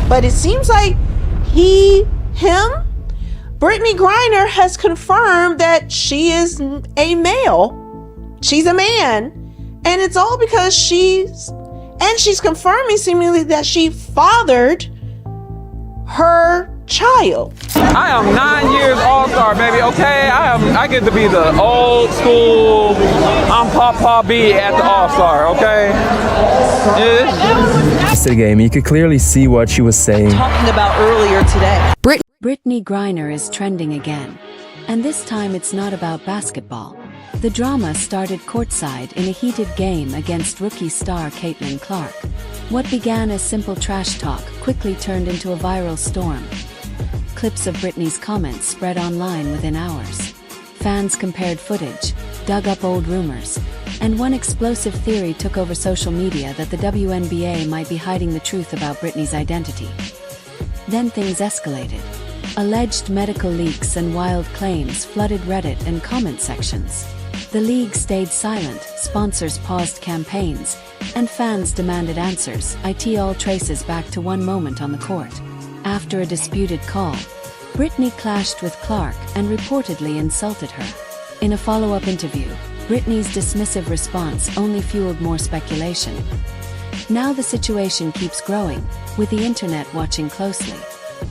but it seems like Britney Griner has confirmed that she is a male. She's a man. And it's all because she's confirming seemingly that she fathered her child. I am 9 years all-star, baby, okay? I get to be the old school, I'm Papa B at the all-star, okay? Yeah. To the game, you could clearly see what she was saying. Talking about earlier today. Britney Griner is trending again. And this time it's not about basketball. The drama started courtside in a heated game against rookie star Caitlin Clark. What began as simple trash talk quickly turned into a viral storm. Clips of Britney's comments spread online within hours. Fans compared footage, dug up old rumors, and one explosive theory took over social media that the WNBA might be hiding the truth about Britney's identity. Then things escalated. Alleged medical leaks and wild claims flooded Reddit and comment sections. The league stayed silent, sponsors paused campaigns, and fans demanded answers. It all traces back to one moment on the court. After a disputed call, Britney clashed with Clark and reportedly insulted her. In a follow-up interview, Britney's dismissive response only fueled more speculation. Now the situation keeps growing, with the internet watching closely.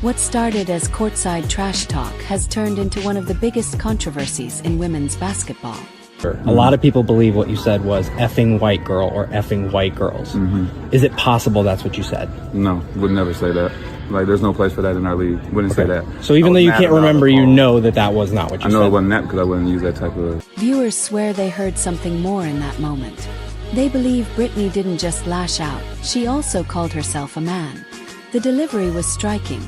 What started as courtside trash talk has turned into one of the biggest controversies in women's basketball. A lot of people believe what you said was effing white girl or effing white girls. Is it possible that's what you said? No, would never say that. Like, there's no place for that in our league. Wouldn't say that. So even though you can't remember, you know that was not what you said? I know it wasn't that because I wouldn't use that type of... Viewers swear they heard something more in that moment. They believe Britney didn't just lash out, she also called herself a man. The delivery was striking.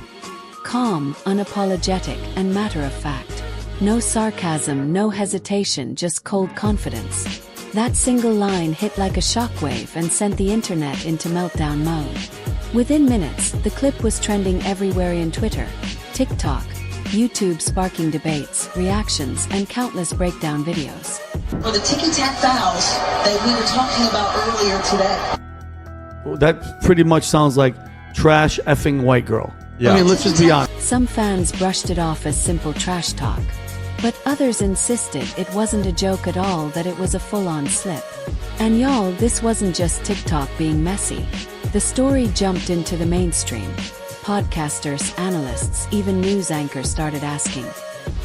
Calm, unapologetic, and matter-of-fact. No sarcasm, no hesitation, just cold confidence. That single line hit like a shockwave and sent the internet into meltdown mode. Within minutes, the clip was trending everywhere in Twitter, TikTok, YouTube, sparking debates, reactions, and countless breakdown videos. For the ticky-tack fouls that we were talking about earlier today. Well, that pretty much sounds like trash effing white girl. Yeah. I mean, let's just be honest. Some fans brushed it off as simple trash talk. But others insisted it wasn't a joke at all, that it was a full-on slip. And y'all, this wasn't just TikTok being messy. The story jumped into the mainstream. Podcasters, analysts, even news anchors started asking,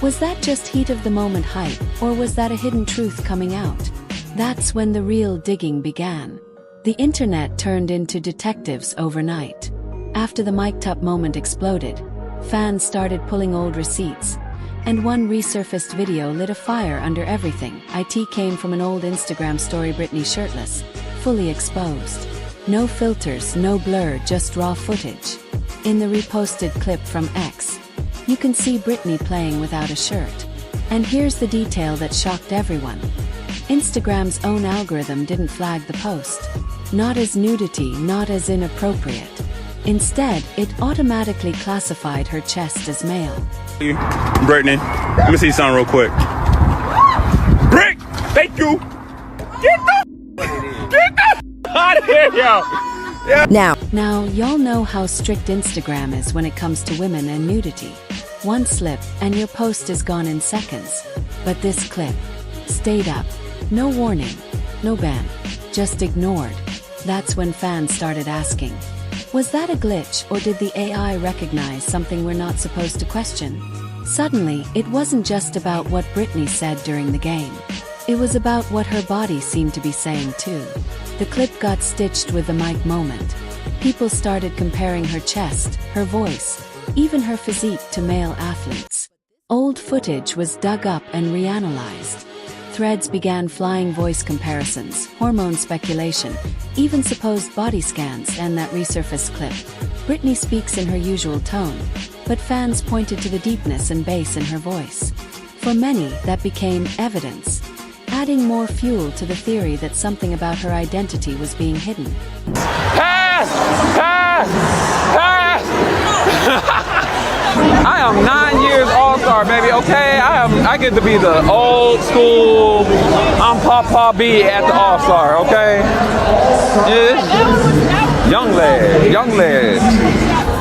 was that just heat-of-the-moment hype, or was that a hidden truth coming out? That's when the real digging began. The internet turned into detectives overnight. After the mic'd-up moment exploded, fans started pulling old receipts. And one resurfaced video lit a fire under everything. It came from an old Instagram story, Britney shirtless, fully exposed. No filters, no blur, just raw footage. In the reposted clip from X, you can see Britney playing without a shirt. And here's the detail that shocked everyone. Instagram's own algorithm didn't flag the post. Not as nudity, not as inappropriate. Instead, it automatically classified her chest as male. Britney, let me see something real quick. Brick, thank you. Get the out of here, yo. Yeah. Now, y'all know how strict Instagram is when it comes to women and nudity. One slip, and your post is gone in seconds. But this clip stayed up. No warning, no ban, just ignored. That's when fans started asking, was that a glitch, or did the AI recognize something we're not supposed to question? Suddenly, it wasn't just about what Britney said during the game. It was about what her body seemed to be saying too. The clip got stitched with the mic moment. People started comparing her chest, her voice, even her physique to male athletes. Old footage was dug up and reanalyzed. Threads began flying, voice comparisons, hormone speculation, even supposed body scans, and that resurfaced clip. Britney speaks in her usual tone, but fans pointed to the deepness and bass in her voice. For many, that became evidence, adding more fuel to the theory that something about her identity was being hidden. Pass! Pass! Pass! I am 9 years all-star, baby, okay? I get to be the old school, I'm Papa B at the all-star, okay? Yeah. Young lad.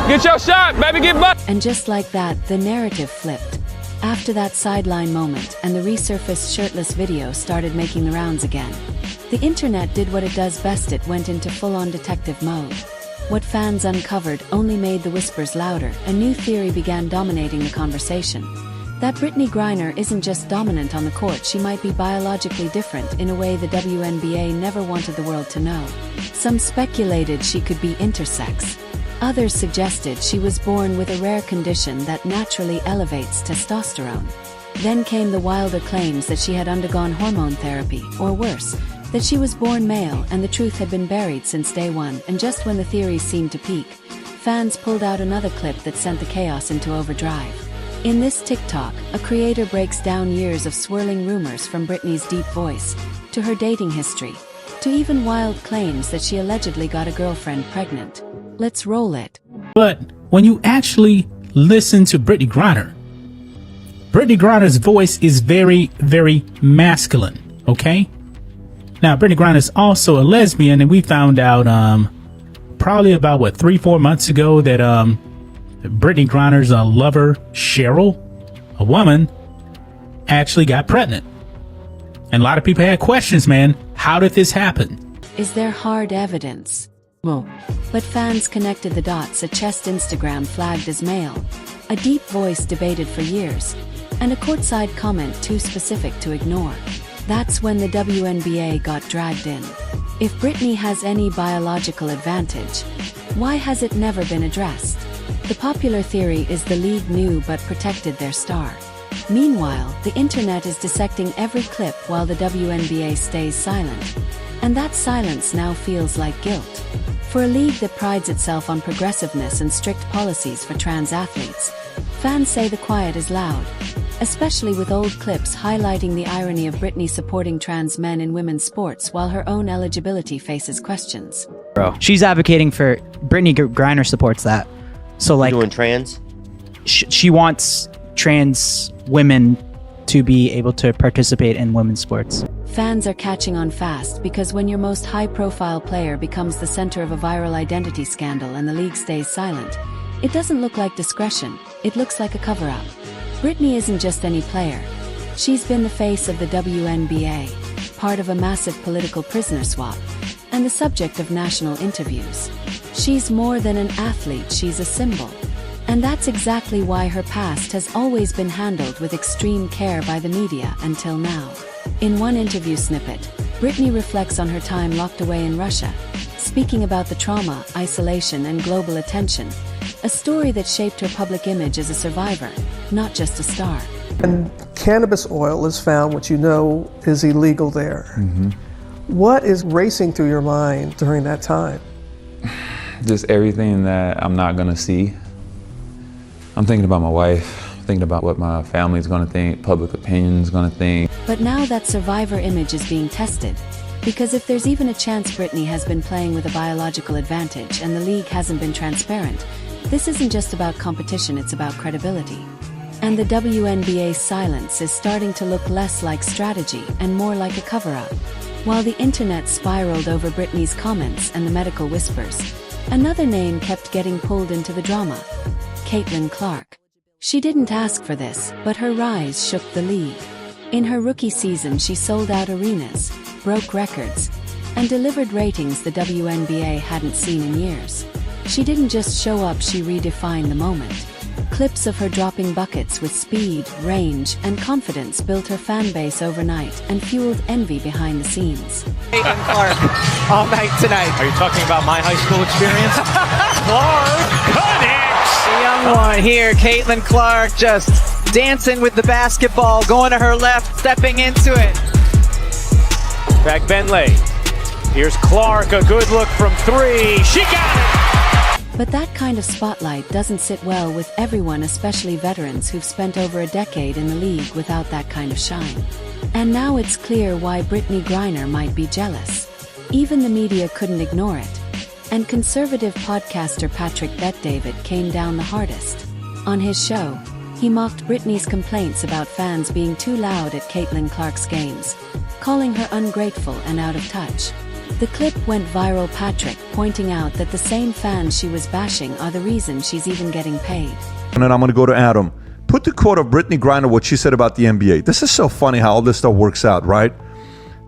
Get your shot, baby, get butt. And just like that, the narrative flipped. After that sideline moment and the resurfaced shirtless video started making the rounds again, the internet did what it does best. It went into full-on detective mode. What fans uncovered only made the whispers louder. A new theory began dominating the conversation. That Britney Griner isn't just dominant on the court, she might be biologically different in a way the WNBA never wanted the world to know. Some speculated she could be intersex. Others suggested she was born with a rare condition that naturally elevates testosterone. Then came the wilder claims that she had undergone hormone therapy, or worse, that she was born male and the truth had been buried since day one. And just when the theories seemed to peak, fans pulled out another clip that sent the chaos into overdrive. In this TikTok, a creator breaks down years of swirling rumors from Britney's deep voice, to her dating history, to even wild claims that she allegedly got a girlfriend pregnant. Let's roll it. But when you actually listen to Britney Griner's voice is very, very masculine, okay? Now, Britney Griner is also a lesbian, and we found out probably about, 3-4 months ago that Britney Griner's lover, Cheryl, a woman, actually got pregnant. And a lot of people had questions, man. How did this happen? Is there hard evidence? No. But fans connected the dots. A chest Instagram flagged as male, a deep voice debated for years, and a courtside comment too specific to ignore. That's when the WNBA got dragged in. If Britney has any biological advantage, why has it never been addressed? The popular theory is the league knew but protected their star. Meanwhile, the internet is dissecting every clip while the WNBA stays silent. And that silence now feels like guilt. For a league that prides itself on progressiveness and strict policies for trans athletes, fans say the quiet is loud, especially with old clips highlighting the irony of Britney supporting trans men in women's sports while her own eligibility faces questions. Bro, she's advocating for Britney Griner supports that. So like doing trans? She wants trans women to be able to participate in women's sports. Fans are catching on fast because when your most high-profile player becomes the center of a viral identity scandal and the league stays silent, it doesn't look like discretion, it looks like a cover-up. Britney isn't just any player. She's been the face of the WNBA, part of a massive political prisoner swap, and the subject of national interviews. She's more than an athlete, she's a symbol. And that's exactly why her past has always been handled with extreme care by the media until now. In one interview snippet, Britney reflects on her time locked away in Russia, speaking about the trauma, isolation, and global attention, a story that shaped her public image as a survivor, not just a star. And cannabis oil is found, which you know is illegal there. Mm-hmm. What is racing through your mind during that time? Just everything that I'm not gonna see. I'm thinking about my wife, thinking about what my family's gonna think, public opinion's gonna think. But now that survivor image is being tested, because if there's even a chance Britney has been playing with a biological advantage and the league hasn't been transparent, this isn't just about competition, it's about credibility. And the WNBA's silence is starting to look less like strategy and more like a cover-up. While the internet spiraled over Britney's comments and the medical whispers, another name kept getting pulled into the drama: Caitlin Clark. She didn't ask for this, but her rise shook the league. In her rookie season, she sold out arenas, broke records, and delivered ratings the WNBA hadn't seen in years. She didn't just show up, she redefined the moment. Clips of her dropping buckets with speed, range, and confidence built her fan base overnight and fueled envy behind the scenes. Caitlin Clark all night tonight. Are you talking about my high school experience? Clark connects! The young one here, Caitlin Clark, just dancing with the basketball, going to her left, stepping into it. Back Benley. Here's Clark, a good look from three. She got it! But that kind of spotlight doesn't sit well with everyone, especially veterans who've spent over a decade in the league without that kind of shine. And now it's clear why Britney Griner might be jealous. Even the media couldn't ignore it. And conservative podcaster Patrick Bet-David came down the hardest. On his show, he mocked Britney's complaints about fans being too loud at Caitlin Clark's games, calling her ungrateful and out of touch. The clip went viral, Patrick pointing out that the same fans she was bashing are the reason she's even getting paid. And then I'm going to go to Adam. Put the quote of Britney Griner, what she said about the NBA. This is so funny how all this stuff works out, right?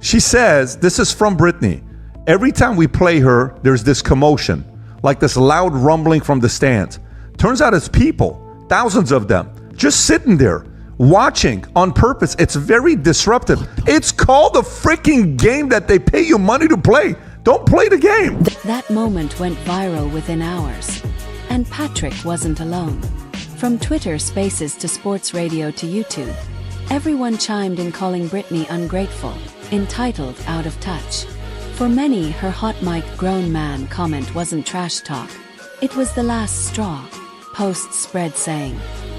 She says, this is from Britney. Every time we play her, there's this commotion, like this loud rumbling from the stands. Turns out it's people, thousands of them, just sitting there, watching on purpose. It's very disruptive. It's called a freaking game that they pay you money to play. Don't play the game. That moment went viral within hours. And Patrick wasn't alone. From Twitter Spaces to sports radio to YouTube, everyone chimed in calling Britney ungrateful, entitled, out of touch. For many, her hot mic grown man comment wasn't trash talk. It was the last straw. Posts spread saying,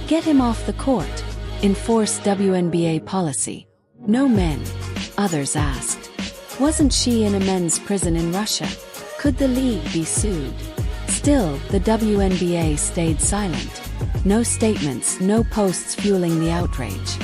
"Get him off the court. Enforce WNBA policy. No men." Others asked, wasn't she in a men's prison in Russia? Could the league be sued? Still, the WNBA stayed silent. No statements, no posts fueling the outrage.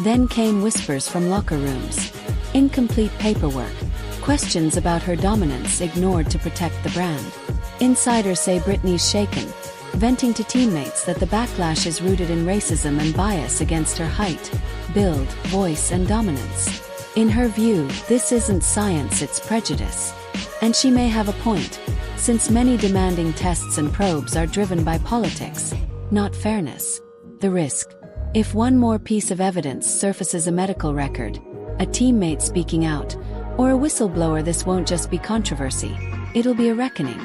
Then came whispers from locker rooms. Incomplete paperwork. Questions about her dominance ignored to protect the brand. Insiders say Britney's shaken, venting to teammates that the backlash is rooted in racism and bias against her height, build, voice, and dominance. In her view, this isn't science, it's prejudice. And she may have a point, since many demanding tests and probes are driven by politics, not fairness. The risk. If one more piece of evidence surfaces, a medical record, a teammate speaking out, or a whistleblower, this won't just be controversy, it'll be a reckoning.